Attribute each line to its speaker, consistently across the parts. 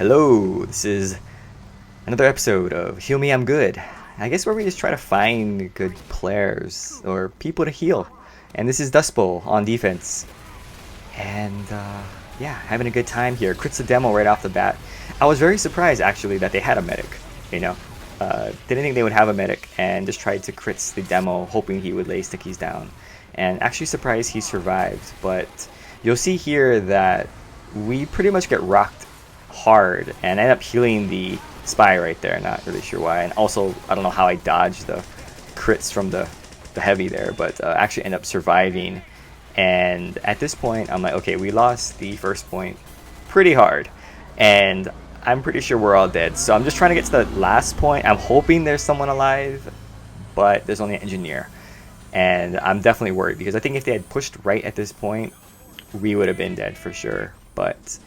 Speaker 1: Hello, this is another episode of Heal Me, I'm Good. I guess where we just try to find good players or people to heal. And this is Dustbowl on defense. And yeah, having a good time here. Crits the demo right off the bat. I was very surprised actually that they had a medic, you know. Didn't think they would have a medic and just tried to crits the demo hoping he would lay stickies down. And actually surprised he survived. But you'll see here that we pretty much get rocked hard and end up healing the spy right there. Not really sure why. And also, I don't know how I dodged the crits from the heavy there, but actually end up surviving. And at this point, I'm like, okay, we lost the first point pretty hard. And I'm pretty sure we're all dead. So I'm just trying to get to the last point. I'm hoping there's someone alive, but there's only an engineer. And I'm definitely worried because I think if they had pushed right at this point, we would have been dead for sure. But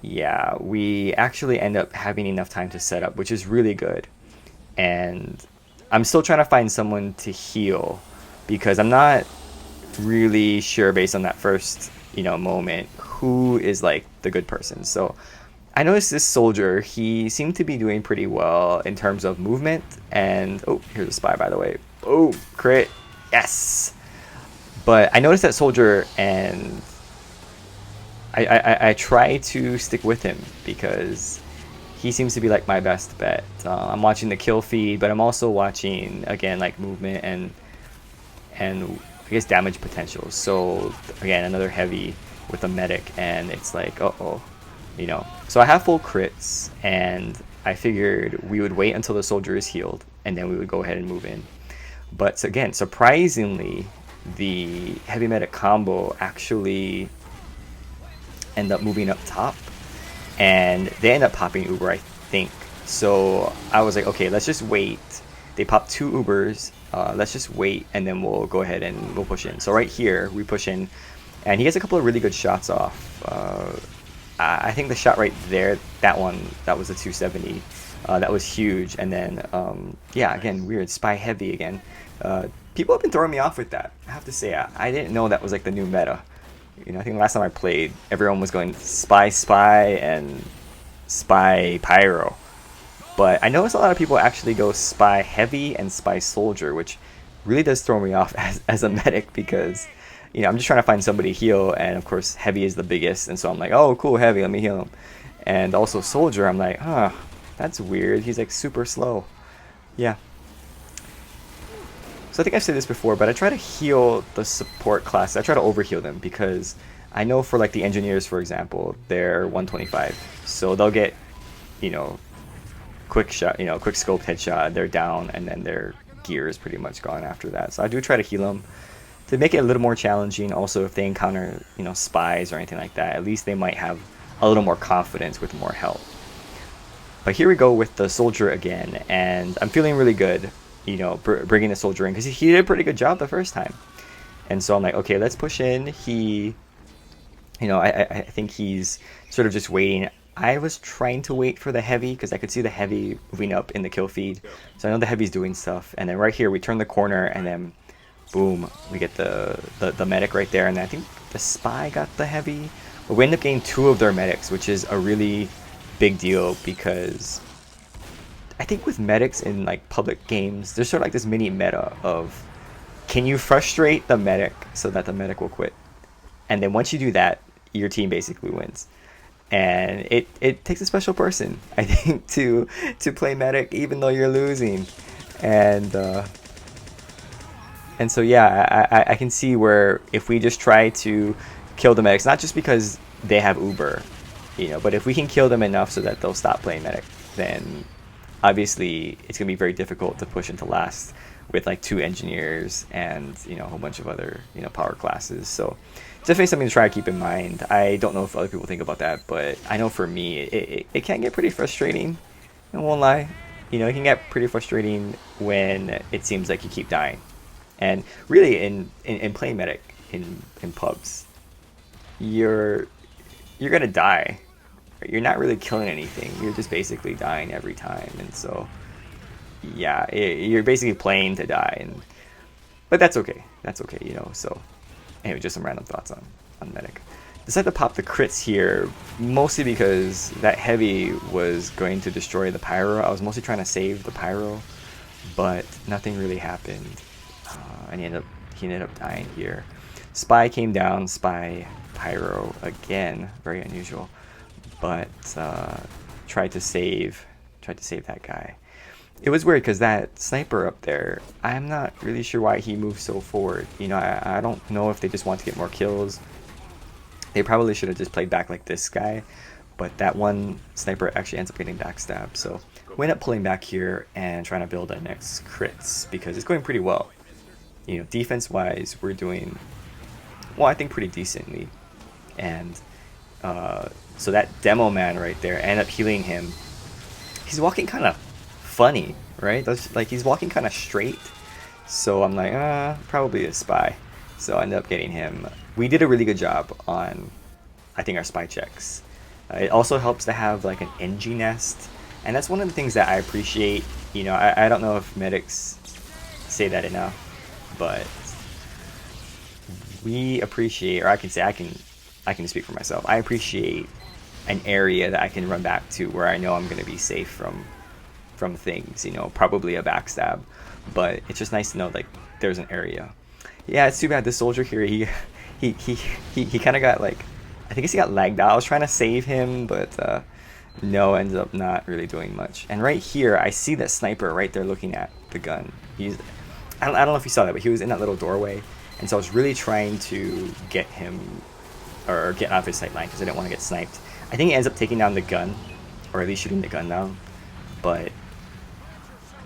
Speaker 1: yeah, we actually end up having enough time to set up, which is really good. And I'm still trying to find someone to heal because I'm not really sure based on that first, moment who is like the good person. So I noticed this soldier, he seemed to be doing pretty well in terms of movement. And oh, here's a spy by the way. Oh, crit. Yes. But I noticed that soldier and I try to stick with him because he seems to be like my best bet. I'm watching the kill feed, but I'm also watching again like movement and I guess damage potential. So again, another heavy with a medic, and it's like So I have full crits, and I figured we would wait until the soldier is healed, and then we would go ahead and move in. But again, surprisingly, the heavy medic combo actually end up moving up top, and they end up popping Uber, I think. So I was like, okay, let's just wait. They pop 2 Ubers. Let's just wait, and then we'll go ahead and we'll push in. So right here, we push in, and he gets a couple of really good shots off. I think the shot right there, that one, that was a 270. That was huge. And then, yeah, again, weird. Spy heavy again. People have been throwing me off with that. I have to say, I didn't know that was like the new meta. I think last time I played, everyone was going spy and spy pyro. But I noticed a lot of people actually go spy heavy and spy soldier, which really does throw me off as a medic because, I'm just trying to find somebody to heal, and of course heavy is the biggest, and so I'm like, oh cool, heavy, let me heal him. And also soldier, I'm like, that's weird, he's like super slow. Yeah. So I think I've said this before, but I try to heal the support classes. I try to overheal them because I know for like the engineers, for example, they're 125. So they'll get, quick shot, quick scope headshot, they're down, and then their gear is pretty much gone after that. So I do try to heal them to make it a little more challenging. Also, if they encounter, spies or anything like that, at least they might have a little more confidence with more health. But here we go with the soldier again, and I'm feeling really good. Bringing the soldier in because he did a pretty good job the first time, and so I'm like, okay, let's push in. He, I think he's sort of just waiting. I was trying to wait for the heavy because I could see the heavy moving up in the kill feed, so I know the heavy's doing stuff. And then right here we turn the corner, and then boom, we get the medic right there, and I think the spy got the heavy. But we end up getting 2 of their medics, which is a really big deal because I think with medics in like public games, there's sort of like this mini meta of, can you frustrate the medic so that the medic will quit? And then once you do that, your team basically wins. And it takes a special person, I think, to play medic even though you're losing. And so yeah, I can see where if we just try to kill the medics, not just because they have Uber, but if we can kill them enough so that they'll stop playing medic, then obviously it's going to be very difficult to push into last with like 2 engineers and a whole bunch of other power classes. So definitely something to try to keep in mind. I don't know if other people think about that, but I know for me it can get pretty frustrating. I won't lie. It can get pretty frustrating when it seems like you keep dying. And really in playing medic in pubs, you're gonna die. You're not really killing anything. You're just basically dying every time. And so, yeah, you're basically playing to die. But that's okay. That's okay, So, anyway, just some random thoughts on medic. decided to pop the crits here, mostly because that heavy was going to destroy the pyro. I was mostly trying to save the pyro, but nothing really happened, and he ended up dying here. Spy came down, Spy pyro again, very unusual, but tried to save that guy. It was weird because that sniper up there, I'm not really sure why he moved so forward. You know, I don't know if they just want to get more kills. They probably should have just played back like this guy, but that one sniper actually ends up getting backstabbed. So we end up pulling back here and trying to build our next crits because it's going pretty well. You know, defense-wise, we're doing, well, I think pretty decently. And so that demo man right there, I end up healing him. He's walking kind of funny, right? That's, like, he's walking kind of straight. So I'm like, probably a spy. So I ended up getting him. We did a really good job on, I think, our spy checks. It also helps to have like an NG nest, and that's one of the things that I appreciate. You know, I don't know if medics say that enough, but we appreciate, or I can say I can speak for myself. I appreciate an area that I can run back to where I know I'm going to be safe from things. You know, probably a backstab, but it's just nice to know like there's an area. Yeah, it's too bad this soldier here, he kind of got like, I think he got lagged out. I was trying to save him, but no, ends up not really doing much. And right here, I see that sniper right there looking at the gun. I don't know if you saw that, but he was in that little doorway. And so I was really trying to get him, or get out of his sight line because I didn't want to get sniped. I think he ends up taking down the gun, or at least shooting the gun down. But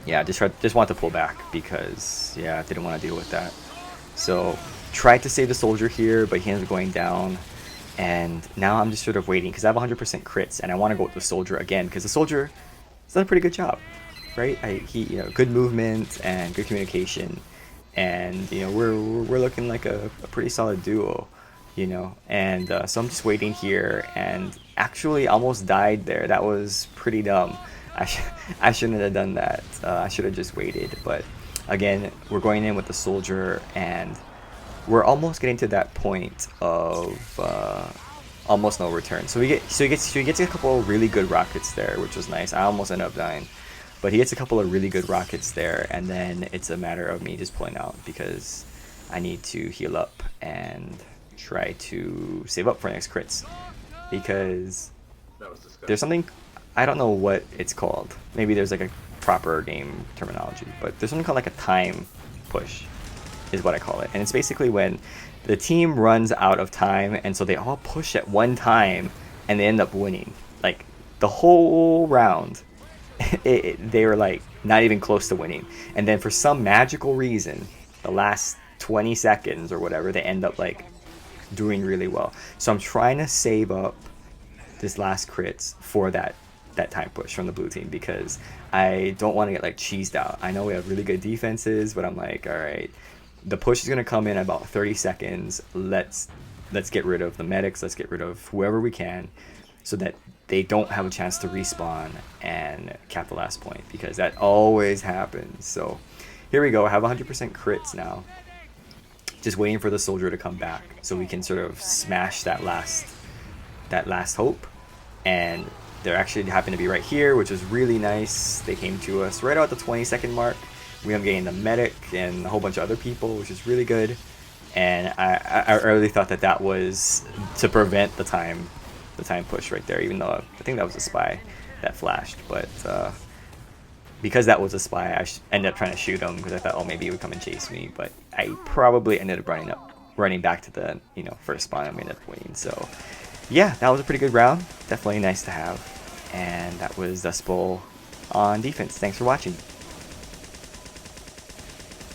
Speaker 1: yeah, just wanted to pull back because, yeah, I didn't want to deal with that. So tried to save the soldier here, but he ended up going down. And now I'm just sort of waiting because I have 100% crits, and I want to go with the soldier again because the soldier has done a pretty good job, right? You know, good movement and good communication, and you know we're looking like a pretty solid duo, you know. And so I'm just waiting here, and actually almost died there. That was pretty dumb. I shouldn't have done that. I should have just waited, but. Again, we're going in with the soldier, and we're almost getting to that point of almost no return. So he gets a couple of really good rockets there, which was nice. I almost ended up dying, but he gets a couple of really good rockets there, and then it's a matter of me just pulling out because I need to heal up and try to save up for next crits because there's something, I don't know what it's called. Maybe there's like a proper game terminology, but there's something called like a time push is what I call it, and it's basically when the team runs out of time, and so they all push at one time and they end up winning like the whole round. They were like not even close to winning, and then for some magical reason the last 20 seconds or whatever they end up like doing really well. So I'm trying to save up this last crits for that time push from the blue team because I don't want to get like cheesed out. I know we have really good defenses, but I'm like, all right, the push is going to come in about 30 seconds. Let's get rid of the medics. Let's get rid of whoever we can so that they don't have a chance to respawn and cap the last point because that always happens. So here we go. I have 100% crits now. Just waiting for the soldier to come back so we can sort of smash that last hope. And they actually happened to be right here, which was really nice. They came to us right about the 20-second mark. We ended up getting the medic and a whole bunch of other people, which is really good. And I really thought that was to prevent the time push right there, even though I think that was a spy that flashed. But because that was a spy, I ended up trying to shoot him because I thought, oh, maybe he would come and chase me. But I probably ended up running back to the first spawn and we ended up winning. So yeah, that was a pretty good round. Definitely nice to have. And that was Dustbowl on defense. Thanks for watching.